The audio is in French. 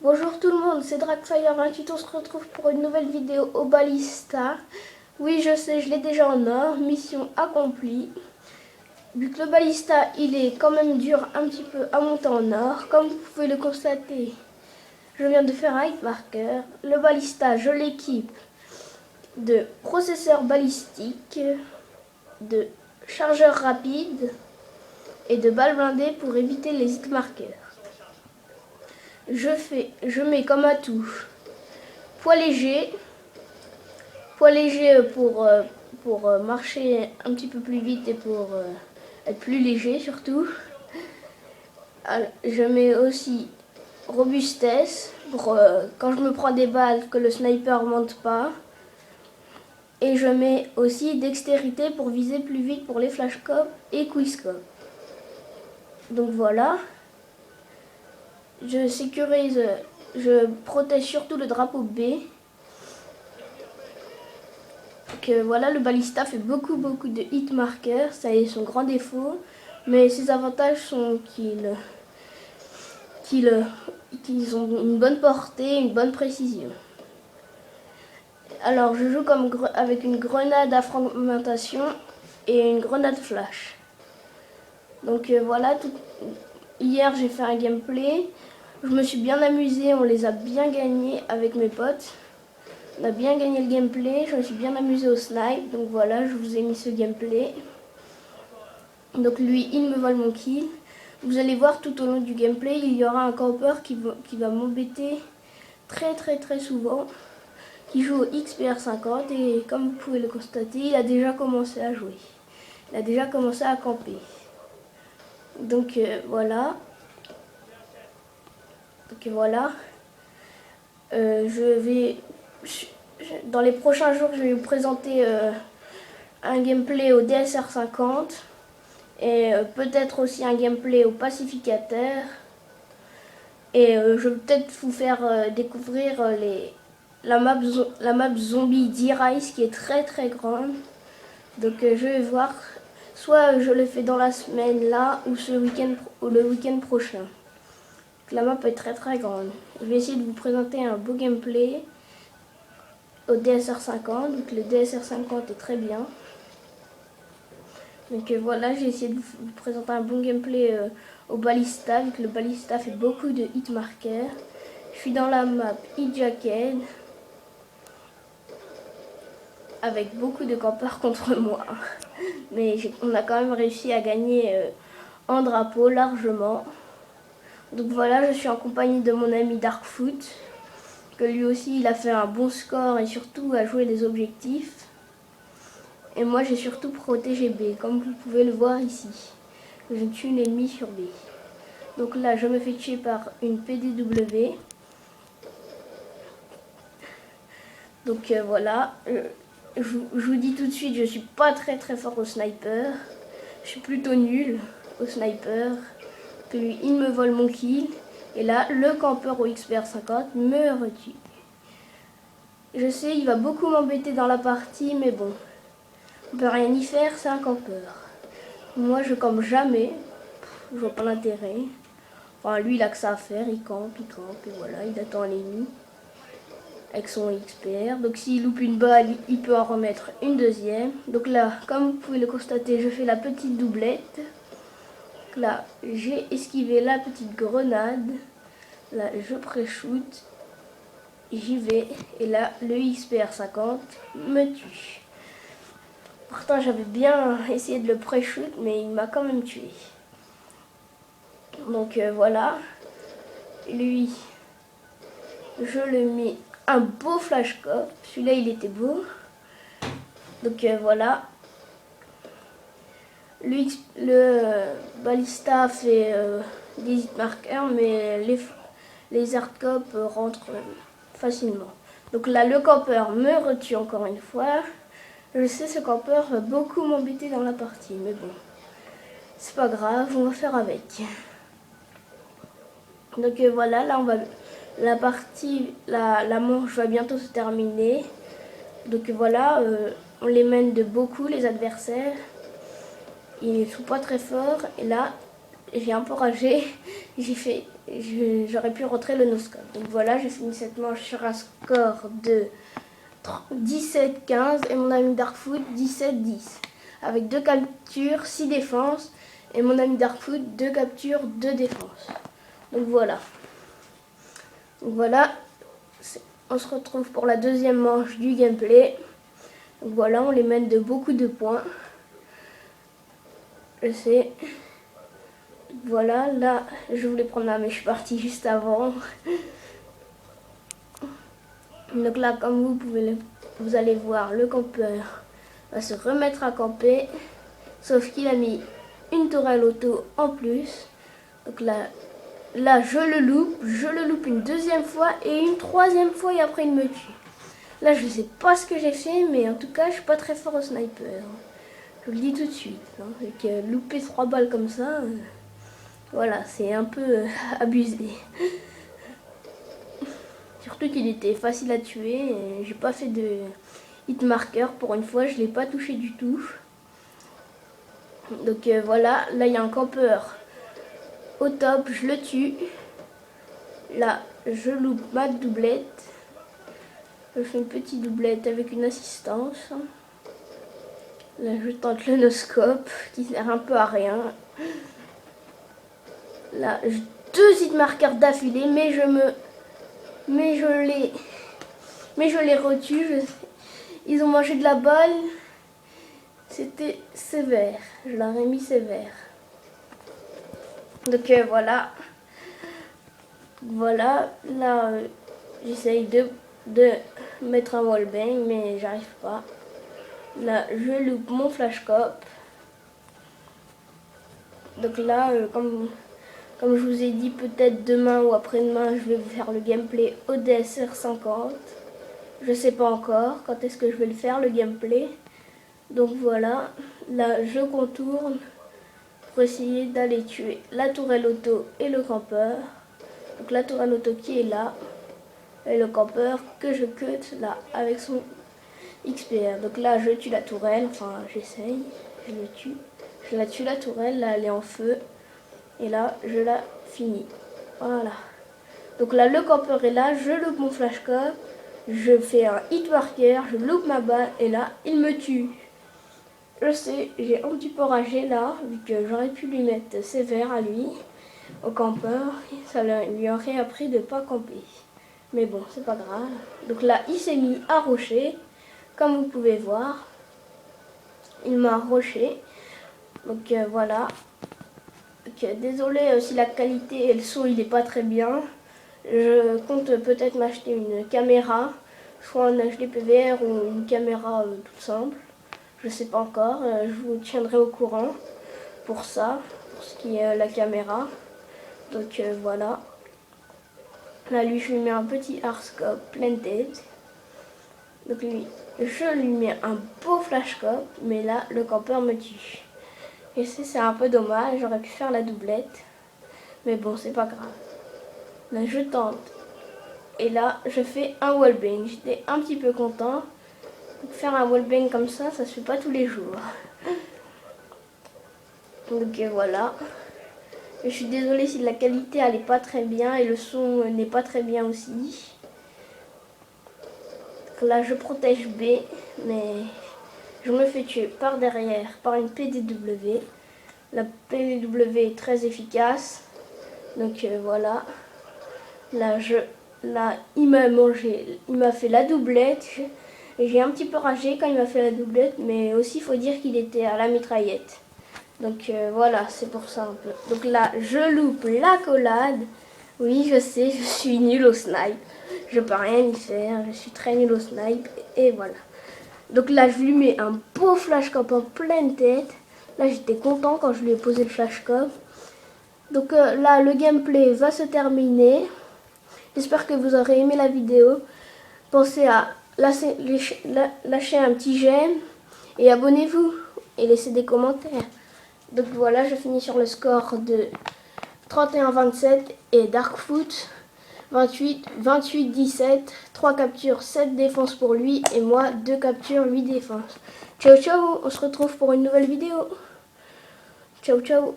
Bonjour tout le monde, c'est Dragfire28, on se retrouve pour une nouvelle vidéo au Balista. Oui, je sais, je l'ai déjà en or, mission accomplie. Vu que le Balista, il est quand même dur un petit peu à monter en or, comme vous pouvez le constater, je viens de faire un hit marker. Le Balista, je l'équipe de processeur balistique, de chargeur rapide et de balles blindées pour éviter les hit markers. Je mets comme atout poids léger pour marcher un petit peu plus vite et pour être plus léger surtout. Je mets aussi robustesse pour quand je me prends des balles que le sniper ne monte pas. Et je mets aussi dextérité pour viser plus vite pour les flashcopes et quickscope. Donc voilà. Je sécurise, je protège surtout le drapeau B. Que voilà, le Balista fait beaucoup de hit markers, ça est son grand défaut, mais ses avantages sont qu'ils ont une bonne portée, une bonne précision. Alors je joue avec une grenade à fragmentation et une grenade flash. Donc voilà, hier j'ai fait un gameplay, je me suis bien amusé, on les a bien gagnés avec mes potes. On a bien gagné le gameplay, je me suis bien amusé au snipe, donc voilà, je vous ai mis ce gameplay. Donc lui, il me vole mon kill. Vous allez voir tout au long du gameplay, il y aura un campeur qui va m'embêter très souvent, qui joue au XPR50 et comme vous pouvez le constater, il a déjà commencé à jouer. Il a déjà commencé à camper. Donc voilà. Dans les prochains jours, je vais vous présenter un gameplay au DSR50 et peut-être aussi un gameplay au pacificateur. Et je vais peut-être vous faire découvrir la map zombie D-Rise qui est très grande. Donc je vais voir, soit je le fais dans la semaine là ou le week-end prochain. La map est très grande. Je vais essayer de vous présenter un beau gameplay au DSR50. Donc le DSR50 est très bien. Donc voilà, j'ai essayé de vous présenter un bon gameplay au Balista. Vu que le Balista fait beaucoup de hit markers. Je suis dans la map Hit-Jacket avec beaucoup de campeurs contre moi. Mais on a quand même réussi à gagner en drapeau largement. Donc voilà, je suis en compagnie de mon ami Darkfoot, que lui aussi il a fait un bon score et surtout a joué les objectifs. Et moi j'ai surtout protégé B, comme vous pouvez le voir ici. Je tue l'ennemi sur B. Donc là je me fais tuer par une PDW. Donc voilà, je vous dis tout de suite, je suis pas très fort au sniper. Je suis plutôt nul au sniper. Que lui, il me vole mon kill. Et là, le campeur au XPR50 me retue. Je sais, il va beaucoup m'embêter dans la partie, mais bon. On peut rien y faire, c'est un campeur. Moi, je campe jamais. Je vois pas l'intérêt. Enfin, lui, il a que ça à faire. Il campe, et voilà, il attend l'ennemi. Avec son XPR. Donc, s'il loupe une balle, il peut en remettre une deuxième. Donc là, comme vous pouvez le constater, je fais la petite doublette. Là, j'ai esquivé la petite grenade. Là, je pré-shoot. J'y vais. Et là, le XPR50 me tue. Pourtant, j'avais bien essayé de le pré-shoot, mais il m'a quand même tué. Donc voilà. Lui, je le mets un beau flashcop. Celui-là, il était beau. Donc voilà. Le Balista fait des hit markers, mais les hardcop rentrent facilement. Donc là, le campeur me retue encore une fois. Je sais, ce campeur va beaucoup m'embêter dans la partie, mais bon, c'est pas grave, on va faire avec. Donc voilà, là la partie, la manche va bientôt se terminer. Donc voilà, on les mène de beaucoup, les adversaires. Ils ne sont pas très forts. Et là, j'ai un peu ragé. J'ai fait j'aurais pu rentrer le no-scope. Donc voilà, j'ai fini cette manche sur un score de 17-15 et mon ami Darkfoot 17-10. Avec 2 captures, 6 défenses et mon ami Darkfoot 2 captures, 2 défenses. Donc voilà. On se retrouve pour la deuxième manche du gameplay. Donc voilà, on les mène de beaucoup de points. Je sais. Voilà, là, je voulais prendre la mais je suis partie juste avant. Donc là, comme vous allez voir, le campeur va se remettre à camper. Sauf qu'il a mis une tourelle auto en plus. Donc là, je le loupe une deuxième fois et une troisième fois et après il me tue. Là, je sais pas ce que j'ai fait, mais en tout cas, je suis pas très fort au sniper. Je vous le dis tout de suite. Hein, avec louper 3 balles comme ça, voilà, c'est un peu abusé. Surtout qu'il était facile à tuer. J'ai pas fait de hit marker pour une fois, je l'ai pas touché du tout. Donc voilà, là il y a un campeur au top, je le tue. Là, je loupe ma doublette. Je fais une petite doublette avec une assistance. Là, je tente le no-scope qui sert un peu à rien. Là, 2 hit marqueurs d'affilée, mais je les retue. Ils ont mangé de la balle. C'était sévère. Je leur ai mis sévère. Donc voilà. Voilà. Là, j'essaye de mettre un wallbang, mais j'arrive pas. Là, je loupe mon flashcop. Donc là, comme je vous ai dit, peut-être demain ou après-demain, je vais vous faire le gameplay ODS R50. Je sais pas encore quand est-ce que je vais le faire, le gameplay. Donc voilà, là, je contourne pour essayer d'aller tuer la tourelle auto et le campeur. Donc la tourelle auto qui est là, et le campeur que je cut là avec son XPR. Donc là, je tue la tourelle, enfin j'essaye, je le tue. Je la tue la tourelle, là elle est en feu. Et là, je la finis. Voilà. Donc là, le campeur est là, je loupe mon flashcop. Je fais un hit marker, je loupe ma balle et là, il me tue. Je sais, j'ai un petit peu ragé là, vu que j'aurais pu lui mettre sévère à lui, au campeur. Ça lui aurait appris de ne pas camper. Mais bon, c'est pas grave. Donc là, il s'est mis à rocher, comme vous pouvez voir. Il m'a roché. Donc voilà. Donc, désolé si la qualité et le son il n'est pas très bien. Je compte peut-être m'acheter une caméra, soit un HD PVR ou une caméra toute simple. Je sais pas encore, je vous tiendrai au courant pour ça, pour ce qui est la caméra. Donc voilà. Là lui je lui mets un petit hardscope plein tête. Donc lui, je lui mets un beau flashscope, mais là le campeur me tue. Et c'est un peu dommage, j'aurais pu faire la doublette. Mais bon, c'est pas grave. Là je tente. Et là je fais un wallbang. J'étais un petit peu content. Faire un wallbang comme ça se fait pas tous les jours. Donc voilà. Je suis désolée si la qualité elle est pas très bien et le son n'est pas très bien aussi. Donc là je protège B, mais je me fais tuer par derrière par une PDW. La PDW est très efficace. Donc voilà. Là il m'a mangé, il m'a fait la doublette. J'ai un petit peu ragé quand il m'a fait la doublette, mais aussi il faut dire qu'il était à la mitraillette. Donc voilà, c'est pour ça un peu. Donc là, je loupe la collade. Oui, je sais, je suis nulle au snipe. Je peux rien y faire, je suis très nulle au snipe. Et voilà. Donc là, je lui mets un beau flashcop en pleine tête. Là, j'étais content quand je lui ai posé le flashcop. Donc là, le gameplay va se terminer. J'espère que vous aurez aimé la vidéo. Pensez à lâchez un petit j'aime et abonnez-vous et laissez des commentaires. Donc voilà, je finis sur le score de 31-27 et Darkfoot 28-17, 3 captures, 7 défenses pour lui et moi 2 captures, 8 défenses. Ciao ciao, on se retrouve pour une nouvelle vidéo. Ciao ciao.